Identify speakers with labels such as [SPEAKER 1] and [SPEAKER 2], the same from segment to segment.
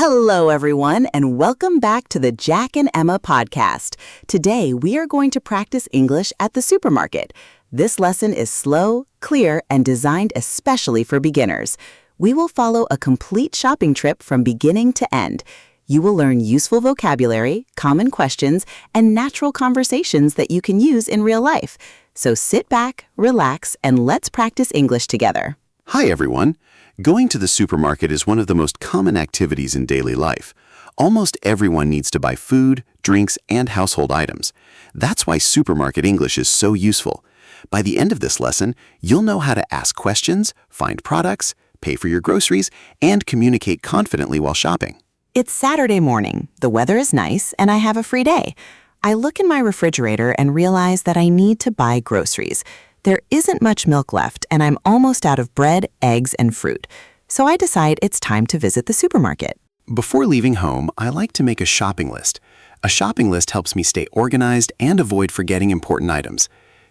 [SPEAKER 1] Hello, everyone, and welcome back to the Jack and Emma podcast. Today, we are going to practice English at the supermarket. This lesson is slow, clear, and designed especially for beginners. We will follow a complete shopping trip from beginning to end. You will learn useful vocabulary, common questions, and natural conversations that you can use in real life. So sit back, relax, and let's practice English together.
[SPEAKER 2] Hi, everyone. Going to the supermarket is one of the most common activities in daily life. Almost everyone needs to buy food, drinks, and household items. That's why supermarket English is so useful. By the end of this lesson, you'll know how to ask questions, find products, pay for your groceries, and communicate confidently while shopping.
[SPEAKER 1] It's Saturday morning, the weather is nice, and I have a free day. I look in my refrigerator and realize that I need to buy groceries. There isn't much milk left, and I'm almost out of bread, eggs, and fruit. So I decide it's time to visit the supermarket.
[SPEAKER 2] Before leaving home, I like to make a shopping list. A shopping list helps me stay organized and avoid forgetting important items.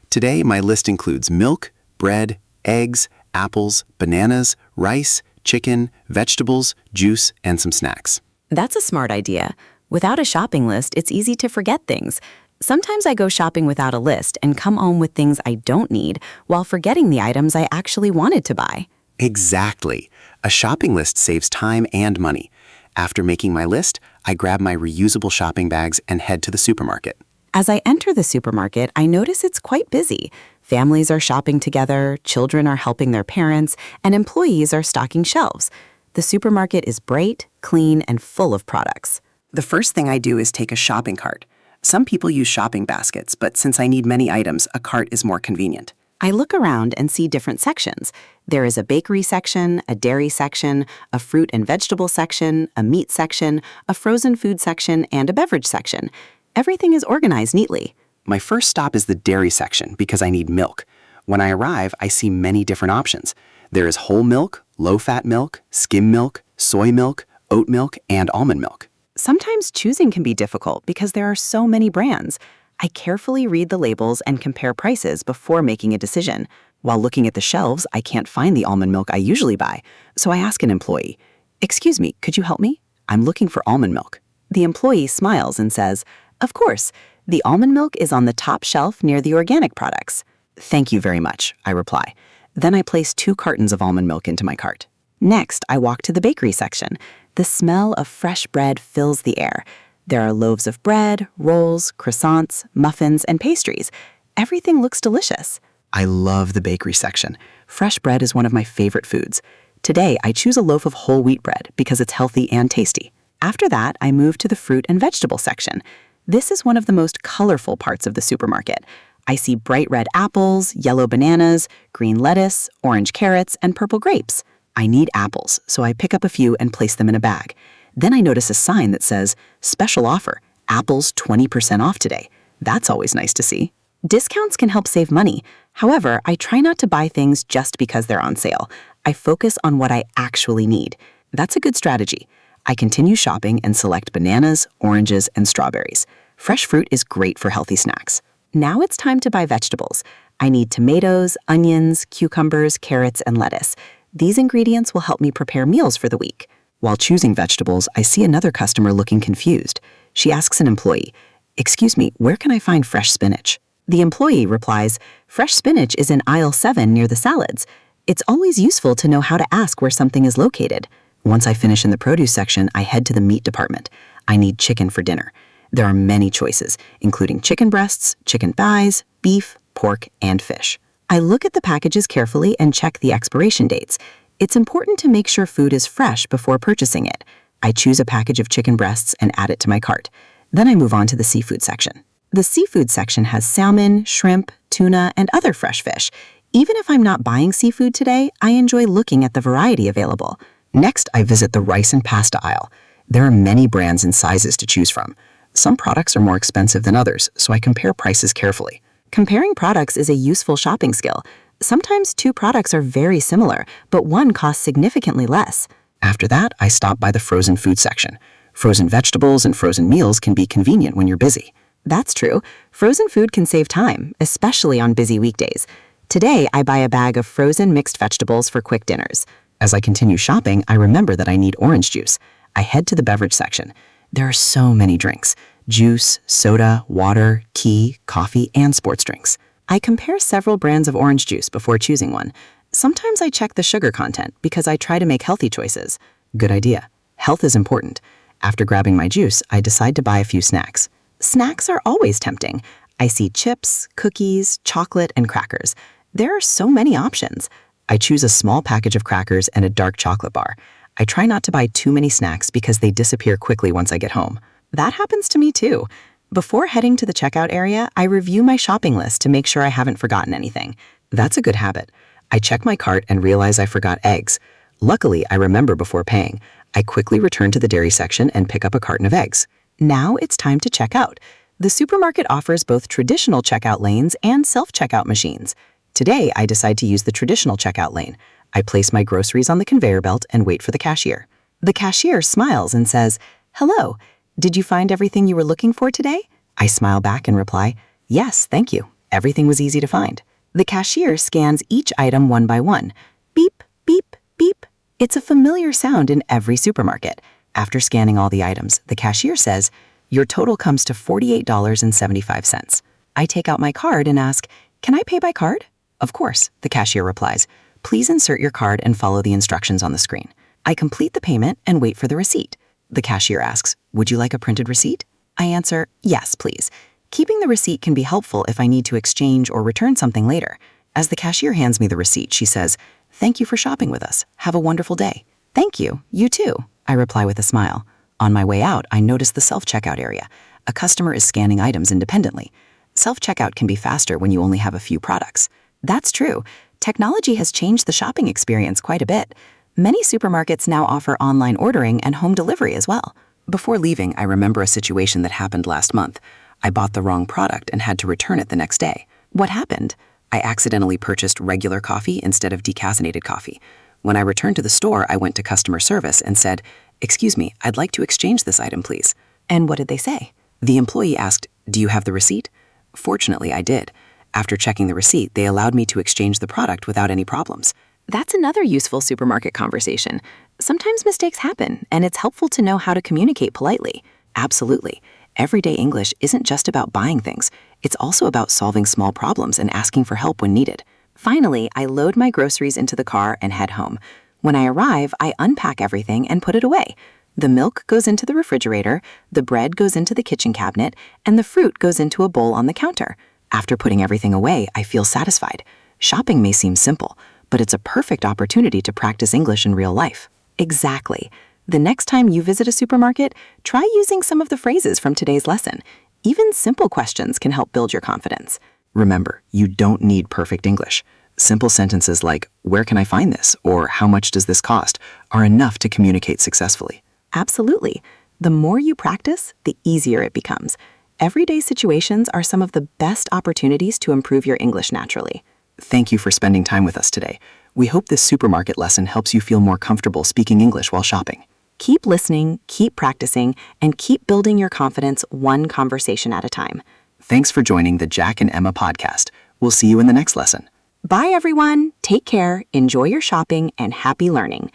[SPEAKER 2] Today, my list includes milk, bread, eggs, apples, bananas, rice, chicken, vegetables, juice, and some snacks.
[SPEAKER 1] That's a smart idea. Without a shopping list, it's easy to forget things. Sometimes I go shopping without a list and come home with things I don't need while forgetting the items I actually wanted to buy.
[SPEAKER 2] Exactly. A shopping list saves time and money. After making my list, I grab my reusable shopping bags and head to the supermarket.
[SPEAKER 1] As I enter the supermarket, I notice it's quite busy. Families are shopping together, children are helping their parents, and employees are stocking shelves. The supermarket is bright, clean, and full of products.
[SPEAKER 3] The first thing I do is take a shopping cart. Some people use shopping baskets, but since I need many items, a cart is more convenient.
[SPEAKER 1] I look around and see different sections. There is a bakery section, a dairy section, a fruit and vegetable section, a meat section, a frozen food section, and a beverage section. Everything is organized neatly.
[SPEAKER 3] My first stop is the dairy section because I need milk. When I arrive, I see many different options. There is whole milk, low-fat milk, skim milk, soy milk, oat milk, and almond milk.
[SPEAKER 1] Sometimes choosing can be difficult because there are so many brands. I carefully read the labels and compare prices before making a decision. While looking at the shelves, I can't find the almond milk I usually buy, so I ask an employee, "Excuse me, could you help me? I'm looking for almond milk." The employee smiles and says, "Of course, the almond milk is on the top shelf near the organic products." "Thank you very much," I reply. Then I place 2 cartons of almond milk into my cart. Next, I walk to the bakery section. The smell of fresh bread fills the air. There are loaves of bread, rolls, croissants, muffins, and pastries. Everything looks delicious.
[SPEAKER 3] I love the bakery section.
[SPEAKER 1] Fresh bread is one of my favorite foods. Today, I choose a loaf of whole wheat bread because it's healthy and tasty. After that, I move to the fruit and vegetable section. This is one of the most colorful parts of the supermarket. I see bright red apples, yellow bananas, green lettuce, orange carrots, and purple grapes. I need apples, so I pick up a few and place them in a bag. Then I notice a sign that says, "Special offer, apples 20% off today." That's always nice to see. Discounts can help save money. However, I try not to buy things just because they're on sale. I focus on what I actually need. That's a good strategy. I continue shopping and select bananas, oranges, and strawberries. Fresh fruit is great for healthy snacks. Now it's time to buy vegetables. I need tomatoes, onions, cucumbers, carrots, and lettuce. These ingredients will help me prepare meals for the week. While choosing vegetables, I see another customer looking confused. She asks an employee, "Excuse me, where can I find fresh spinach?" The employee replies, "Fresh spinach is in aisle 7 near the salads." It's always useful to know how to ask where something is located. Once I finish in the produce section, I head to the meat department. I need chicken for dinner. There are many choices, including chicken breasts, chicken thighs, beef, pork, and fish. I look at the packages carefully and check the expiration dates. It's important to make sure food is fresh before purchasing it. I choose a package of chicken breasts and add it to my cart. Then I move on to the seafood section. The seafood section has salmon, shrimp, tuna, and other fresh fish. Even if I'm not buying seafood today, I enjoy looking at the variety available.
[SPEAKER 3] Next, I visit the rice and pasta aisle. There are many brands and sizes to choose from. Some products are more expensive than others, so I compare prices carefully.
[SPEAKER 1] Comparing products is a useful shopping skill. Sometimes 2 products are very similar, but one costs significantly less.
[SPEAKER 3] After that, I stop by the frozen food section. Frozen vegetables and frozen meals can be convenient when you're busy.
[SPEAKER 1] That's true. Frozen food can save time, especially on busy weekdays. Today, I buy a bag of frozen mixed vegetables for quick dinners.
[SPEAKER 3] As I continue shopping, I remember that I need orange juice.
[SPEAKER 1] I head to the beverage section. There are so many drinks: juice, soda, water, tea, coffee, and sports drinks. I compare several brands of orange juice before choosing one. Sometimes I check the sugar content because I try to make healthy choices. Good idea. Health is important. After grabbing my juice, I decide to buy a few snacks. Snacks are always tempting. I see chips, cookies, chocolate, and crackers. There are so many options. I choose a small package of crackers and a dark chocolate bar. I try not to buy too many snacks because they disappear quickly once I get home. That happens to me too. Before heading to the checkout area, I review my shopping list to make sure I haven't forgotten anything. That's a good habit. I check my cart and realize I forgot eggs. Luckily, I remember before paying. I quickly return to the dairy section and pick up a carton of eggs. Now it's time to check out. The supermarket offers both traditional checkout lanes and self-checkout machines. Today, I decide to use the traditional checkout lane. I place my groceries on the conveyor belt and wait for the cashier. The cashier smiles and says, "Hello, did you find everything you were looking for today?" I smile back and reply, "Yes, thank you. Everything was easy to find." The cashier scans each item one by one. Beep, beep, beep. It's a familiar sound in every supermarket. After scanning all the items, the cashier says, "Your total comes to $48.75. I take out my card and ask, "Can I pay by card?" "Of course," the cashier replies. "Please insert your card and follow the instructions on the screen." I complete the payment and wait for the receipt. The cashier asks, "Would you like a printed receipt?" I answer, "Yes, please." Keeping the receipt can be helpful if I need to exchange or return something later. As the cashier hands me the receipt, she says, "Thank you for shopping with us. Have a wonderful day." "Thank you. You too," I reply with a smile. On my way out, I notice the self-checkout area. A customer is scanning items independently. Self-checkout can be faster when you only have a few products. That's true. Technology has changed the shopping experience quite a bit. Many supermarkets now offer online ordering and home delivery as well. Before leaving, I remember a situation that happened last month. I bought the wrong product and had to return it the next day. What happened? I accidentally purchased regular coffee instead of decaffeinated coffee. When I returned to the store, I went to customer service and said, "Excuse me, I'd like to exchange this item, please." And what did they say? The employee asked, "Do you have the receipt?" Fortunately, I did. After checking the receipt, they allowed me to exchange the product without any problems. That's another useful supermarket conversation. Sometimes mistakes happen, and it's helpful to know how to communicate politely. Absolutely. Everyday English isn't just about buying things. It's also about solving small problems and asking for help when needed. Finally, I load my groceries into the car and head home. When I arrive, I unpack everything and put it away. The milk goes into the refrigerator, the bread goes into the kitchen cabinet, and the fruit goes into a bowl on the counter. After putting everything away, I feel satisfied. Shopping may seem simple, but it's a perfect opportunity to practice English in real life. Exactly. The next time you visit a supermarket, try using some of the phrases from today's lesson. Even simple questions can help build your confidence. Remember, you don't need perfect English. Simple sentences like, "Where can I find this?" or "How much does this cost?" are enough to communicate successfully. Absolutely. The more you practice, the easier it becomes. Everyday situations are some of the best opportunities to improve your English naturally. Thank you for spending time with us today. We hope this supermarket lesson helps you feel more comfortable speaking English while shopping. Keep listening, keep practicing, and keep building your confidence one conversation at a time. Thanks for joining the Jack and Emma podcast. We'll see you in the next lesson. Bye, everyone. Take care, enjoy your shopping, and happy learning.